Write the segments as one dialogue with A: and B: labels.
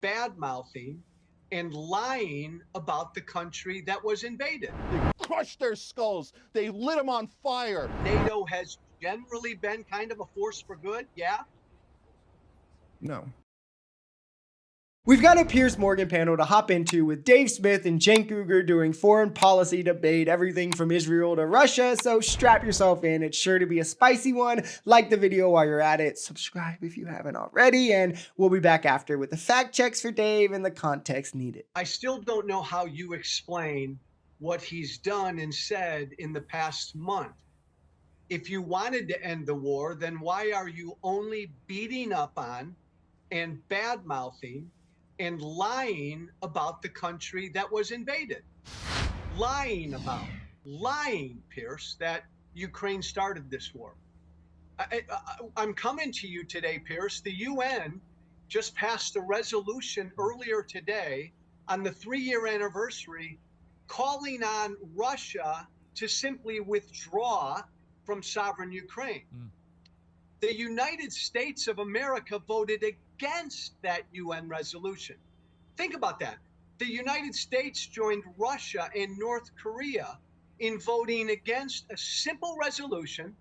A: bad-mouthing and lying about the country that was invaded.
B: They crushed their skulls. They lit them on fire.
A: NATO has generally been kind of a force for good, yeah?
B: No.
C: We've got a Piers Morgan panel to hop into with Dave Smith and Cenk Uygur doing foreign policy debate, everything from Israel to Russia, so strap yourself in. It's sure to be a spicy one. Like the video while you're at it, subscribe if you haven't already, and we'll be back after with the fact checks for Dave and the context needed.
A: I still don't know how you explain what he's done and said in the past month. If you wanted to end the war, then why are you only beating up on and bad-mouthing and lying about the country that was invaded? Lying, Piers, that Ukraine started this war. I'm coming to you today, Piers. The UN just passed a resolution earlier today on the 3-year anniversary calling on Russia to simply withdraw from sovereign Ukraine. The United States of America voted against that UN resolution. Think about that. The United States joined Russia and North Korea in voting against a simple resolution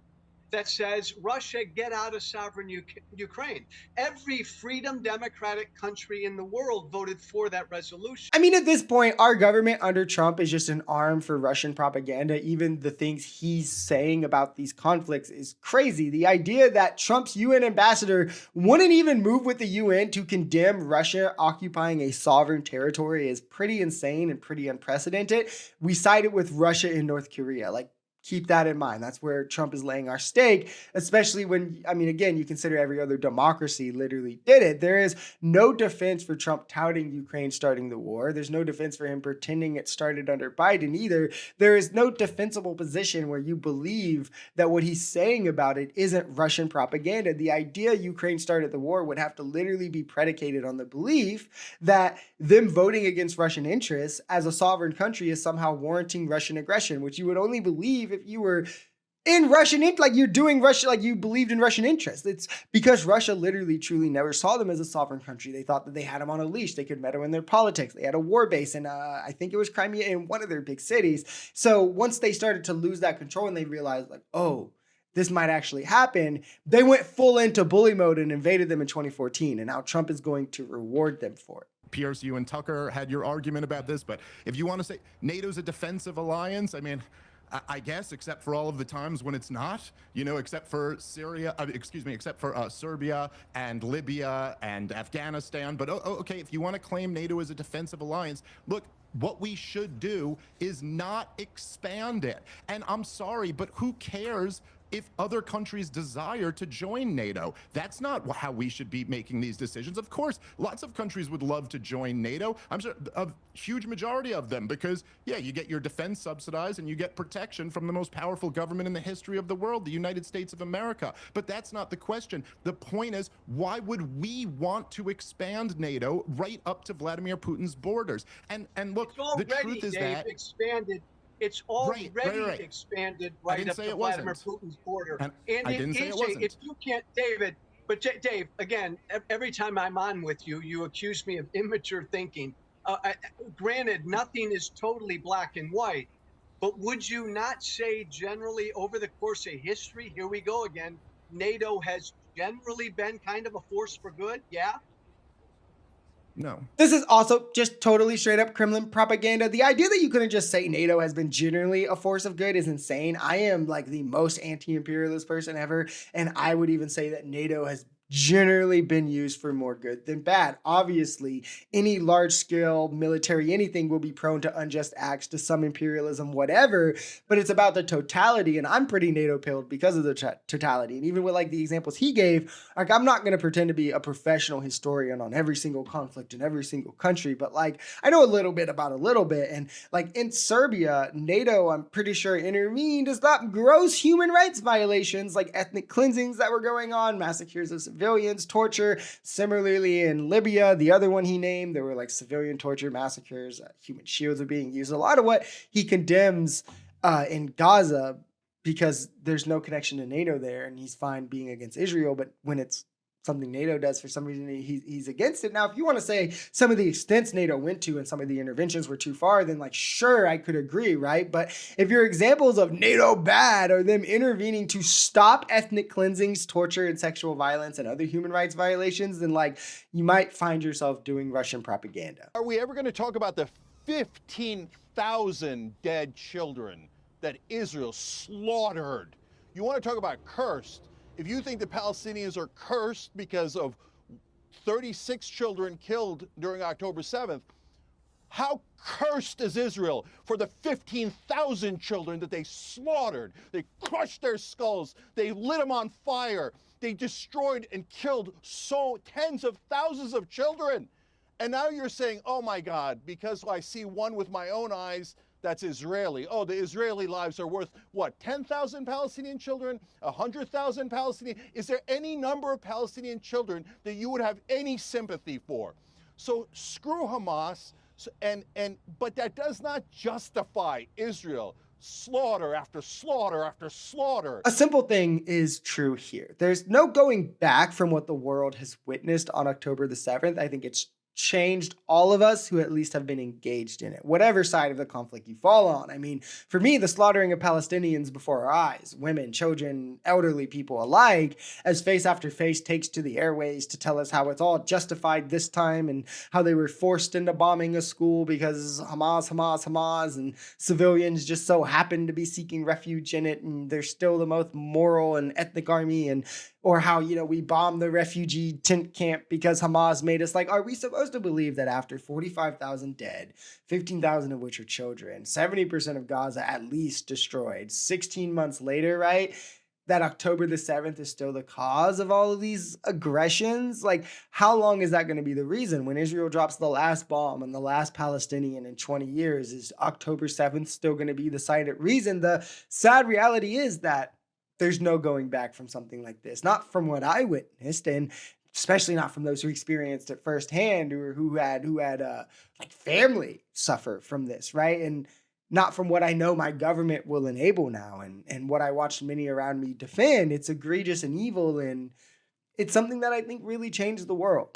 A: that says, Russia, get out of sovereign Ukraine. Every freedom democratic country in the world voted for that resolution.
C: I mean, at this point, our government under Trump is just an arm for Russian propaganda. Even the things he's saying about these conflicts is crazy. The idea that Trump's UN ambassador wouldn't even move with the UN to condemn Russia occupying a sovereign territory is pretty insane and pretty unprecedented. We sided with Russia and North Korea. Like, keep that in mind. That's where Trump is laying our stake, especially when, I mean, again, you consider every other democracy literally did it. There is no defense for Trump touting Ukraine starting the war. There's no defense for him pretending it started under Biden either. There is no defensible position where you believe that what he's saying about it isn't Russian propaganda. The idea Ukraine started the war would have to literally be predicated on the belief that them voting against Russian interests as a sovereign country is somehow warranting Russian aggression, which you would only believe if you were in Russian, like you're doing Russia, like you believed in Russian interests. It's because Russia literally truly never saw them as a sovereign country. They thought that they had them on a leash. They could meddle in their politics. They had a war base in, I think it was Crimea, in one of their big cities. So once they started to lose that control and they realized like, oh, this might actually happen, they went full into bully mode and invaded them in 2014. And now Trump is going to reward them for it.
B: Piers, you and Tucker had your argument about this, but if you want to say NATO's a defensive alliance, I mean, I guess, except for all of the times when it's not, you know, except for Serbia and Libya and Afghanistan. But okay, if you want to claim NATO as a defensive alliance, look, what we should do is not expand it. And I'm sorry, but who cares if other countries desire to join NATO? That's not how we should be making these decisions. Of course, lots of countries would love to join NATO. I'm sure a huge majority of them, because yeah, you get your defense subsidized and you get protection from the most powerful government in the history of the world, the United States of America. But that's not the question. The point is, why would we want to expand NATO right up to Vladimir Putin's borders? And look, the truth is that
A: expanded. It's already expanded right up to Vladimir Putin's border.
B: And I didn't say it wasn't.
A: If you can't, David, but Dave, again, every time I'm on with you, you accuse me of immature thinking. Granted, nothing is totally black and white, but would you not say generally over the course of history, here we go again, NATO has generally been kind of a force for good? Yeah?
B: No.
C: This is also just totally straight up Kremlin propaganda. The idea that you couldn't just say NATO has been generally a force of good is insane. I am like the most anti-imperialist person ever, and I would even say that NATO has generally been used for more good than bad. Obviously, any large-scale military anything will be prone to unjust acts, to some imperialism, whatever, but it's about the totality, and I'm pretty NATO-pilled because of the totality. And even with like the examples he gave, like I'm not going to pretend to be a professional historian on every single conflict in every single country, but like I know a little bit about a little bit. And like in Serbia, NATO, I'm pretty sure intervened to stop gross human rights violations like ethnic cleansings that were going on, massacres of civilians, torture. Similarly, in Libya, the other one he named, there were like civilian torture, massacres, human shields are being used. A lot of what he condemns in Gaza, because there's no connection to NATO there, and he's fine being against Israel. But when it's something NATO does. For some reason, he's against it. Now, if you want to say some of the extents NATO went to and some of the interventions were too far, then like, sure, I could agree, right? But if your examples of NATO bad are them intervening to stop ethnic cleansings, torture, and sexual violence and other human rights violations, then like, you might find yourself doing Russian propaganda.
D: Are we ever going to talk about the 15,000 dead children that Israel slaughtered? You want to talk about cursed? If you think the Palestinians are cursed because of 36 children killed during October 7th, how cursed is Israel for the 15,000 children that they slaughtered? They crushed their skulls. They lit them on fire. They destroyed and killed tens of thousands of children. And now you're saying, oh my God, because I see one with my own eyes, that's Israeli. Oh, the Israeli lives are worth, what, 10,000 Palestinian children? 100,000 Palestinian? Is there any number of Palestinian children that you would have any sympathy for? So screw Hamas, but that does not justify Israel. Slaughter after slaughter after slaughter.
C: A simple thing is true here. There's no going back from what the world has witnessed on October the 7th. I think it's changed all of us who at least have been engaged in it, whatever side of the conflict you fall on. I mean, for me, the slaughtering of Palestinians before our eyes, women, children, elderly people alike, as Face After Face takes to the airways to tell us how it's all justified this time and how they were forced into bombing a school because Hamas, and civilians just so happened to be seeking refuge in it, and they're still the most moral and ethnic army, or how, we bombed the refugee tent camp because Hamas made us. Like, are we supposed to believe that after 45,000 dead, 15,000 of which are children, 70% of Gaza at least destroyed, 16 months later, right, that October the 7th is still the cause of all of these aggressions? Like, how long is that going to be the reason? When Israel drops the last bomb on the last Palestinian in 20 years, is October 7th still going to be the silent reason? The sad reality is that there's no going back from something like this. Not from what I witnessed, and especially not from those who experienced it firsthand, or who had like family suffer from this, right? And not from what I know my government will enable now, and what I watched many around me defend. It's egregious and evil, and it's something that I think really changed the world.